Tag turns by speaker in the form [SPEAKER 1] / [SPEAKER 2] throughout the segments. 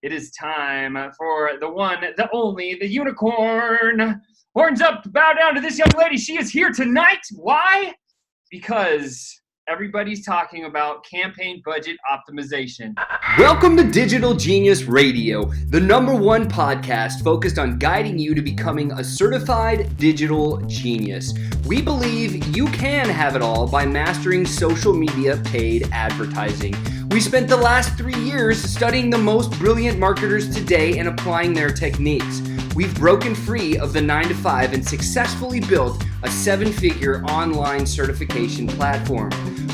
[SPEAKER 1] It is time for the one, the only, the unicorn. Horns up, bow down to this young lady. She is here tonight. Why? Because everybody's talking about campaign budget optimization.
[SPEAKER 2] Welcome to Digital Genius Radio, the #1 podcast focused on guiding you to becoming a certified digital genius. We believe you can have it all by mastering social media paid advertising. We spent the last 3 years studying the most brilliant marketers today and applying their techniques. We've broken free of the 9-to-5 and successfully built a 7-figure online certification platform.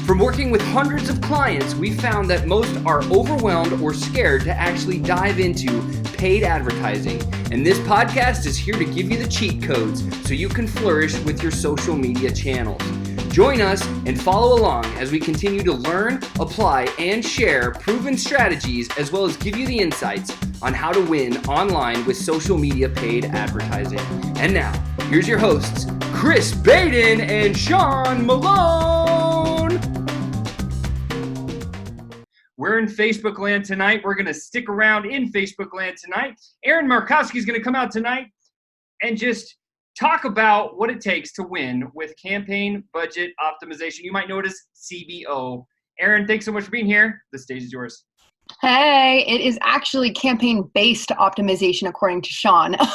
[SPEAKER 2] From working with hundreds of clients, we found that most are overwhelmed or scared to actually dive into paid advertising. And this podcast is here to give you the cheat codes so you can flourish with your social media channels. Join us and follow along as we continue to learn, apply, and share proven strategies, as well as give you the insights on how to win online with social media paid advertising. And now, here's your hosts, Chris Baden and Sean Malone.
[SPEAKER 1] We're in Facebook land tonight. We're going to stick around in Facebook land tonight. Aaron Markowski is going to come out tonight and just talk about what it takes to win with campaign budget optimization. You might notice CBO. Aaron, thanks so much for being here. The stage is yours.
[SPEAKER 3] Hey, it is actually campaign-based optimization, according to Sean. I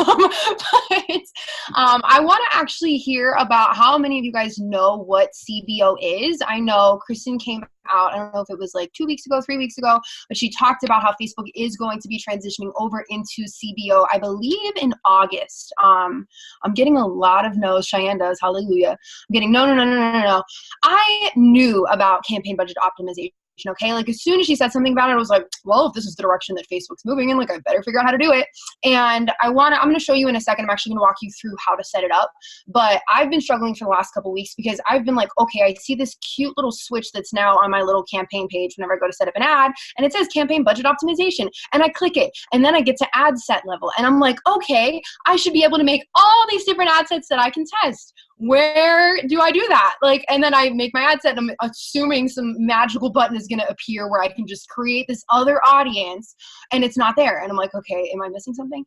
[SPEAKER 3] want to actually hear about how many of you guys know what CBO is. I know Kristen came out, I don't know if it was like 2 weeks ago, 3 weeks ago, but she talked about how Facebook is going to be transitioning over into CBO, I believe in August. I'm getting a lot of no's. Cheyenne does, hallelujah. I'm getting no. I knew about campaign budget optimization. Okay, like as soon as she said something about it, I was like, well, if this is the direction that Facebook's moving in, like I better figure out how to do it. And I'm going to show you in a second. I'm actually going to walk you through how to set it up. But I've been struggling for the last couple of weeks because I've been like, okay, I see this cute little switch that's now on my little campaign page whenever I go to set up an ad, and it says campaign budget optimization, and I click it, and then I get to ad set level, and I'm like, okay, I should be able to make all these different ad sets that I can test. Where do I do that? Like, and then I make my ad set and I'm assuming some magical button is going to appear where I can just create this other audience, and it's not there. And I'm like, okay, am I missing something?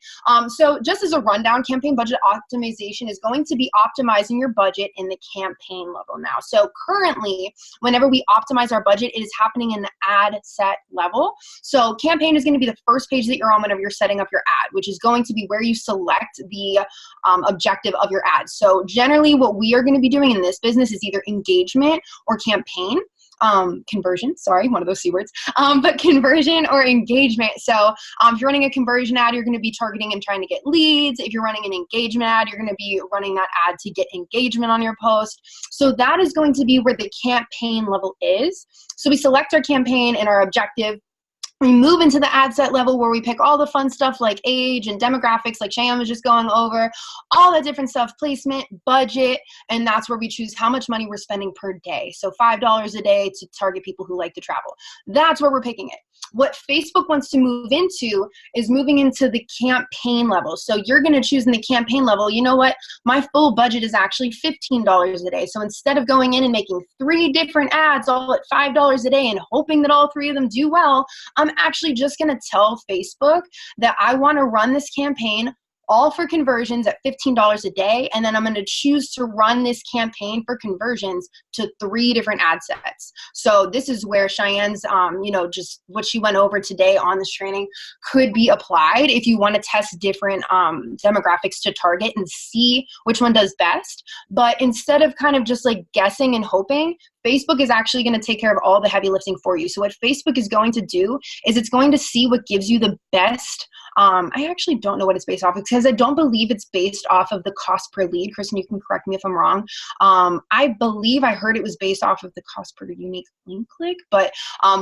[SPEAKER 3] So just as a rundown, campaign budget optimization is going to be optimizing your budget in the campaign level now. So currently, whenever we optimize our budget, it is happening in the ad set level. So campaign is going to be the first page that you're on whenever you're setting up your ad, which is going to be where you select the objective of your ad. So generally, what we are going to be doing in this business is either engagement or campaign. Conversion, sorry, one of those C words, but conversion or engagement. So if you're running a conversion ad, you're going to be targeting and trying to get leads. If you're running an engagement ad, you're going to be running that ad to get engagement on your post. So that is going to be where the campaign level is. So we select our campaign and our objective. We move into the ad set level where we pick all the fun stuff like age and demographics, like Cheyenne was just going over, all that different stuff, placement, budget, and that's where we choose how much money we're spending per day. So $5 a day to target people who like to travel. That's where we're picking it. What Facebook wants to move into is moving into the campaign level. So you're going to choose in the campaign level, you know what, my full budget is actually $15 a day. So instead of going in and making 3 different ads all at $5 a day and hoping that all 3 of them do well, I'm actually just going to tell Facebook that I want to run this campaign all for conversions at $15 a day, and then I'm going to choose to run this campaign for conversions to 3 different ad sets. So this is where Cheyenne's, just what she went over today on this training could be applied if you want to test different demographics to target and see which one does best. But instead of kind of just like guessing and hoping, Facebook is actually going to take care of all the heavy lifting for you. So what Facebook is going to do is it's going to see what gives you the best. I actually don't know what it's based off of because I don't believe it's based off of the cost per lead. Kristen, you can correct me if I'm wrong. I believe I heard it was based off of the cost per unique link click, but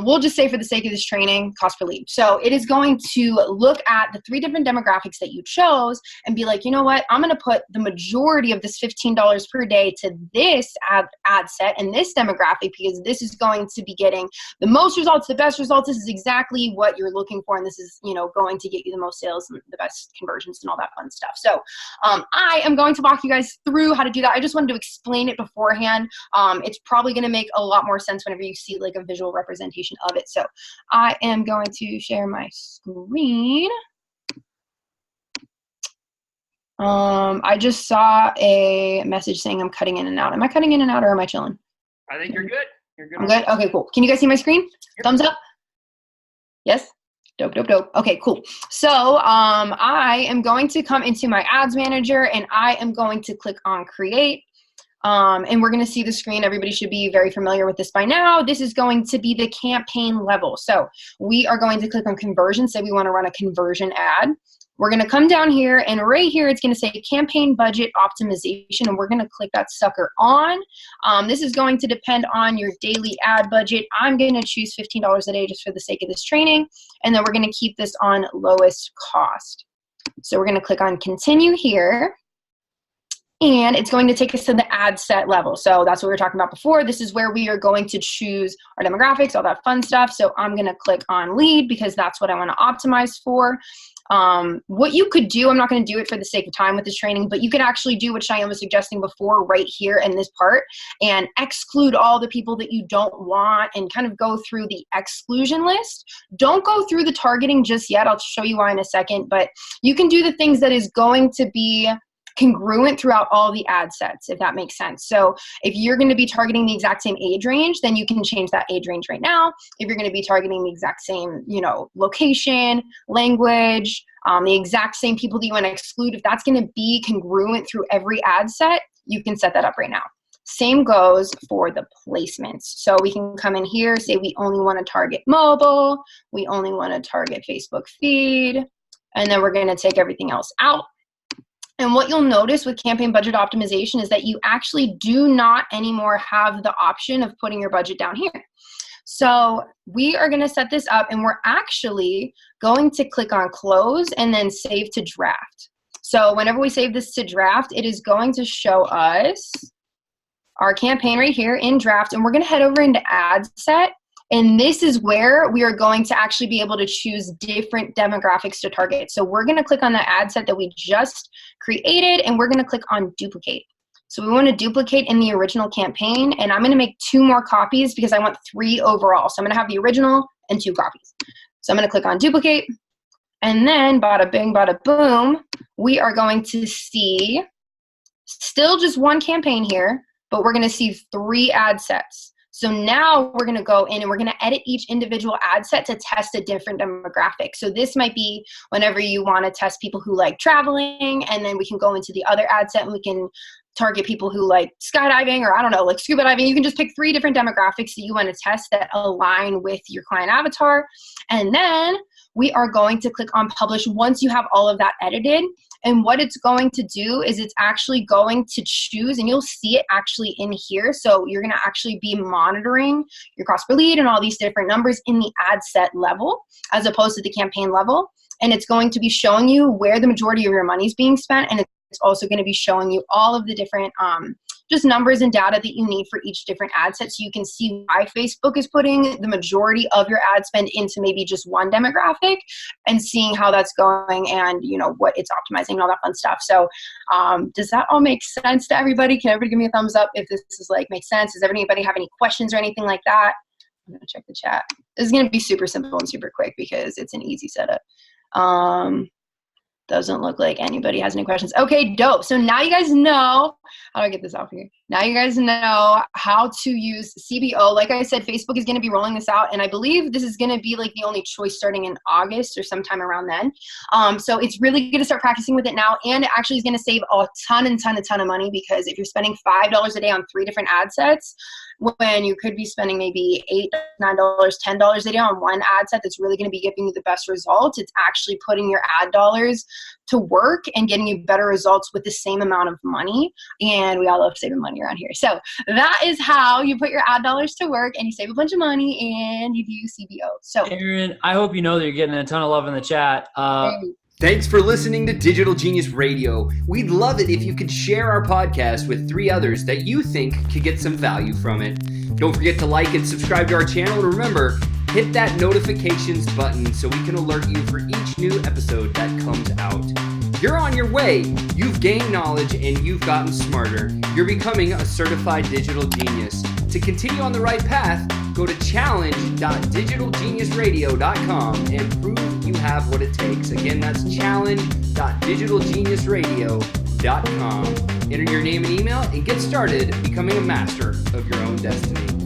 [SPEAKER 3] we'll just say for the sake of this training, cost per lead. So it is going to look at the 3 different demographics that you chose and be like, you know what, I'm going to put the majority of this $15 per day to this ad set and this demographic because this is going to be getting the most results, the best results. This is exactly what you're looking for, and this is, going to get you the most sales and the best conversions and all that fun stuff. So I am going to walk you guys through how to do that. I just wanted to explain it beforehand. It's probably going to make a lot more sense whenever you see like a visual representation of it. So I am going to share my screen. I just saw a message saying I'm cutting in and out. Am I cutting in and out or am I chilling?
[SPEAKER 1] I think you're good. You're good.
[SPEAKER 3] I'm good? Okay, cool. Can you guys see my screen? Yep. Thumbs up? Yes? Dope. Okay, cool. So I am going to come into my ads manager and I am going to click on create. And we're going to see the screen. Everybody should be very familiar with this by now. This is going to be the campaign level. So we are going to click on conversion. Say we want to run a conversion ad. We're going to come down here and right here it's going to say campaign budget optimization, and we're going to click that sucker on. This is going to depend on your daily ad budget. I'm going to choose $15 a day just for the sake of this training, and then we're going to keep this on lowest cost. So we're going to click on continue here. And it's going to take us to the ad set level. So that's what we were talking about before. This is where we are going to choose our demographics, all that fun stuff. So I'm going to click on lead because that's what I want to optimize for. What you could do, I'm not going to do it for the sake of time with this training, but you could actually do what Cheyenne was suggesting before right here in this part and exclude all the people that you don't want and kind of go through the exclusion list. Don't go through the targeting just yet. I'll show you why in a second, but you can do the things that is going to be congruent throughout all the ad sets, if that makes sense. So if you're going to be targeting the exact same age range, then you can change that age range right now. If you're going to be targeting the exact same, location, language, the exact same people that you want to exclude, if that's going to be congruent through every ad set, you can set that up right now. Same goes for the placements. So we can come in here, say we only want to target mobile, we only want to target Facebook feed, and then we're going to take everything else out. And what you'll notice with campaign budget optimization is that you actually do not anymore have the option of putting your budget down here. So we are going to set this up and we're actually going to click on close and then save to draft. So whenever we save this to draft, it is going to show us our campaign right here in draft, and we're going to head over into ad set. And this is where we are going to actually be able to choose different demographics to target. So we're going to click on the ad set that we just created, and we're going to click on duplicate. So we want to duplicate in the original campaign, and I'm going to make 2 more copies because I want 3 overall. So I'm going to have the original and 2 copies. So I'm going to click on duplicate, and then bada bing, bada boom, we are going to see still just 1 campaign here, but we're going to see 3 ad sets. So now we're going to go in and we're going to edit each individual ad set to test a different demographic. So this might be whenever you want to test people who like traveling, and then we can go into the other ad set and we can target people who like skydiving or I don't know, like scuba diving. You can just pick 3 different demographics that you want to test that align with your client avatar. And then we are going to click on publish once you have all of that edited. And what it's going to do is it's actually going to choose, and you'll see it actually in here. So you're going to actually be monitoring your cost per lead and all these different numbers in the ad set level as opposed to the campaign level. And it's going to be showing you where the majority of your money is being spent. And it's also going to be showing you all of the different just numbers and data that you need for each different ad set, so you can see why Facebook is putting the majority of your ad spend into maybe just one demographic and seeing how that's going and what it's optimizing and all that fun stuff. So does that all make sense to everybody? Can everybody give me a thumbs up if this is makes sense? Does anybody have any questions or anything like that? I'm gonna check the chat. This is gonna be super simple and super quick because it's an easy setup. Doesn't look like anybody has any questions. Okay, dope. So now you guys know, how do I get this off here? Now you guys know how to use CBO. Like I said, Facebook is going to be rolling this out, and I believe this is going to be the only choice starting in August or sometime around then. So it's really good to start practicing with it now, and it actually is going to save a ton of money, because if you're spending $5 a day on 3 different ad sets, when you could be spending maybe $8, $9, $10 a day on one ad set that's really going to be giving you the best results, it's actually putting your ad dollars to work and getting you better results with the same amount of money. And we all love saving money around here. So that is how you put your ad dollars to work and you save a bunch of money and you do CBO. So
[SPEAKER 4] Aaron, I hope you know that you're getting a ton of love in the chat.
[SPEAKER 2] Thanks for listening to Digital Genius Radio. We'd love it if you could share our podcast with 3 others that you think could get some value from it. Don't forget to like and subscribe to our channel. And remember, hit that notifications button so we can alert you for each new episode that comes out. You're on your way. You've gained knowledge and you've gotten smarter. You're becoming a certified digital genius. To continue on the right path, go to challenge.digitalgeniusradio.com and prove you have what it takes. Again, that's challenge.digitalgeniusradio.com. Enter your name and email and get started becoming a master of your own destiny.